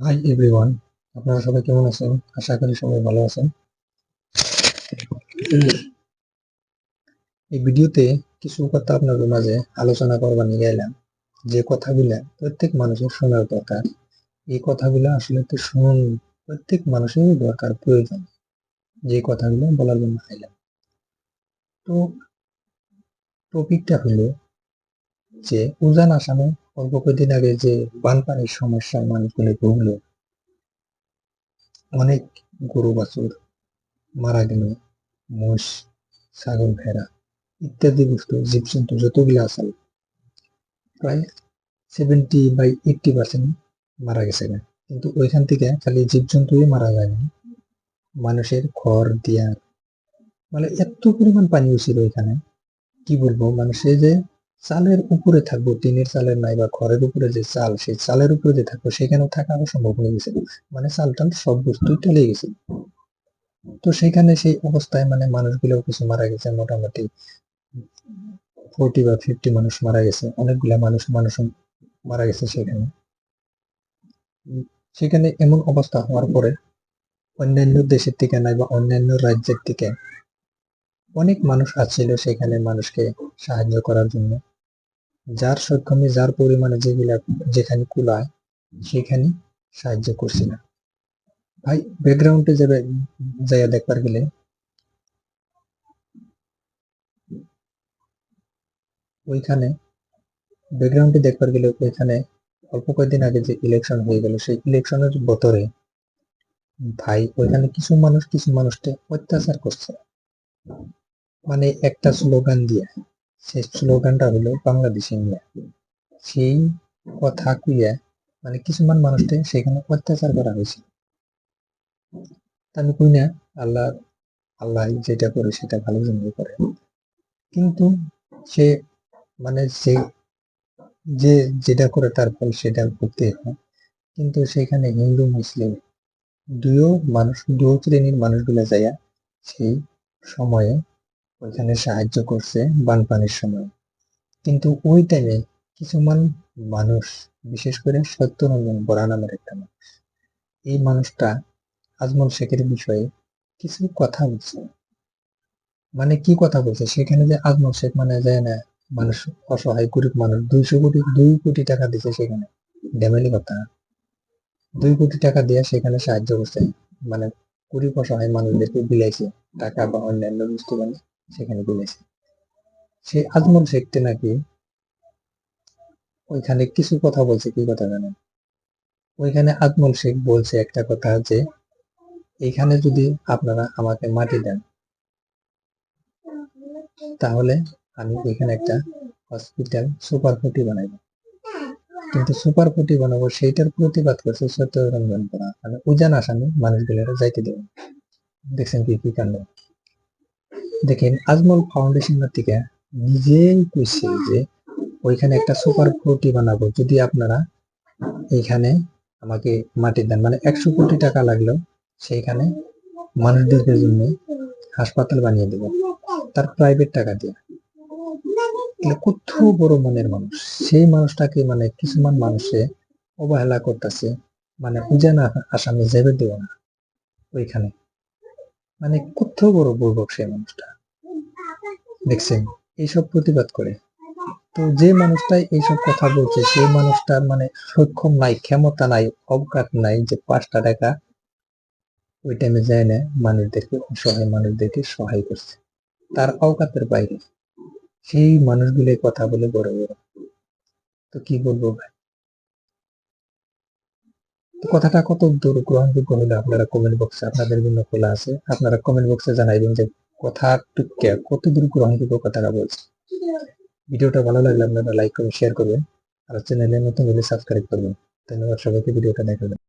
Hi everyone, আপনারা সবাই কেমন আছেন? আশা করি সবাই ভালো আছেন। এই ভিডিওতে কিছু কথা আপনাদের মাঝে আলোচনা করবার নিয়ে এলাম, যে কথাগুলা প্রত্যেক মানুষের শোনার দরকার। এই কথাগুলো আসলে তো শুনুন, প্রত্যেক মানুষেরই দরকার, প্রয়োজন। যে কথাগুলো বলার জন্য এলাম। তো টপিকটা হলো যে উজান আসামে অল্প কয়েকদিন আগে যে বানপানির সমস্যায় মানুষগুলো ভুগলো, অনেক গরু বাছুর মারা গেল, মোষ, ছাগল, ভেড়া ইত্যাদি বস্তু জীবজন্তু যতগুলো আছে প্রায় 70 by 80% মারা গেছে গা। কিন্তু ওইখান থেকে খালি জীবজন্তুই মারা যায়নি, মানুষের ঘর দিয়া, মানে এত পরিমাণ পানি হয়েছিল ওইখানে, কি বলবো। মানুষের যে চালের উপরে থাকবো, টিনের চালের নাই বা ঘরের উপরে যে চাল, সেই চালের উপরে যে থাকবো সেখানেও থাকা অসম্ভব হয়ে গেছিল। মানে চাল টাল সব বস্তুই চলে গেছিল। তো সেখানে সেই অবস্থায় মানে মানুষগুলো কিছু মারা গেছে, মোটামুটি 40 বা 50 মানুষ মারা গেছে, অনেকগুলা মানুষ মানুষ মারা গেছে সেখানে। সেখানে এমন অবস্থা হওয়ার পরে অন্যান্য দেশের থেকে নাই বা অন্যান্য রাজ্যের থেকে অনেক মানুষ আসছিল সেখানে মানুষকে সাহায্য করার জন্য, যার সক্ষমে যার পরিমাণে যেগুলা যেখানে কুলায় সেখানে সাহায্য করছিল। ভাই ব্যাকগ্রাউন্ডে যাবে যাইয়া দেখবার গেলে ওইখানে ব্যাকগ্রাউন্ডে দেখবার গেলে ওইখানে অল্প কয়েকদিন আগে যে ইলেকশন হয়ে গেল, সেই ইলেকশনের বতরে ভাই ওইখানে কিছু মানুষকে অত্যাচার করছে, মানে একটা স্লোগান দিয়ে। সেই স্লোগানটা হলো বাংলাদেশি নিয়ে। সেই কথা কুইয়া মানে কিছুমান মানুষকে সেখানে অত্যাচার করা হয়েছিল। আমি কই না আল্লাহ আল্লাহ যেটা করে সেটা ভালোর জন্যই করে, কিন্তু সে মানে সে যে যেটা করে তার ফল সেটা করতে হয়। কিন্তু সেখানে হিন্দু মুসলিম দুই শ্রেণীর মানুষগুলা যাইয়া সেই সময়ে ওইখানে সাহায্য করছে বানপানির সময়। কিন্তু ওই টাইমে কিছুমান মানুষ, বিশেষ করে সত্যরঞ্জন বরা নামের একটা মানুষ, এই মানুষটা আজমল শেখের বিষয়ে কিছু কথা বলছে। মানে কি কথা বলছে সেখানে, যে আজমল শেখ মানে যায় না, মানুষ অসহায় গরিব মানুষ 2 কোটি টাকা দিচ্ছে সেখানে, ড্যামেলি কথা। 2 কোটি টাকা দিয়ে সেখানে সাহায্য করছে, মানে গরিব অসহায় মানুষদেরকে বিলাইছে, টাকা বা অন্যান্য বস্তু মানে সেখানে বিলাইছে। সে আজমল শেখতে নাকি ওইখানে কিছু কথা বলছে, কি কথা জানেন? ওইখানে আজমল শেখ বলছে একটা কথা, যে এইখানে যদি আপনারা আমাকে মাটি দেন তাহলে আমি এখানে একটা হসপিটাল সুপার ফুটি বানাইবো। কিন্তু সুপার ফুটি বানাবো সেইটার প্রতিবাদ করছে সত্যরঞ্জন বরা, মানে উজান আসামি মানুষগুলো যাইতে দেবে। দেখছেন কি কি কাণ্ড। দেখেন আজমল ফাউন্ডেশনের থেকে নিজেই কইছে যে ওইখানে একটা সুপার ফুটি বানাবো যদি আপনারা এইখানে আমাকে মাটি দেন, মানে 100 কোটি টাকা লাগলেও সেইখানে মানুষদের জন্য হাসপাতাল বানিয়ে দেব, তার প্রাইভেট টাকা দিয়ে। কত বড় মনের মানুষ সেই মানুষটাকে, মানে কিছুমান মানুষে অবহেলা করতেছে, মানে উজান আসামে যাবে দেব না ওইখানে। মানে কত বড় বুর্বক সেই মানুষটা, দেখছেন এইসব প্রতিবাদ করে। তো যে মানুষটা এইসব কথা বলছে সেই মানুষটার মানে সক্ষম নাই, ক্ষমতা নাই, অবকাশ নাই যে 5টা টাকা ওই টাইমে যায় না মানুষদেরকে, অসহায় মানুষদেরকে সহায় করছে, তার অবকাশের বাইরে। সেই মানুষগুলো কথা বলে বড় বড়, তো কি বলবো ভাই। তো কথাটা কত দূর গ্রহণযোগ্য হলে আপনারা কমেন্ট বক্সে, আপনাদের জন্য খোলা আছে, আপনারা কমেন্ট বক্সে জানাইবেন যে কথা টুকে কত দূর গ্রহণযোগ্য কথাটা বলছে। ভিডিওটা ভালো লাগলে আপনারা লাইক করবেন, শেয়ার করবেন, আর চ্যানেলে নতুন হলে সাবস্ক্রাইব করবেন। ধন্যবাদ সবাইকে ভিডিওটা দেখার জন্য।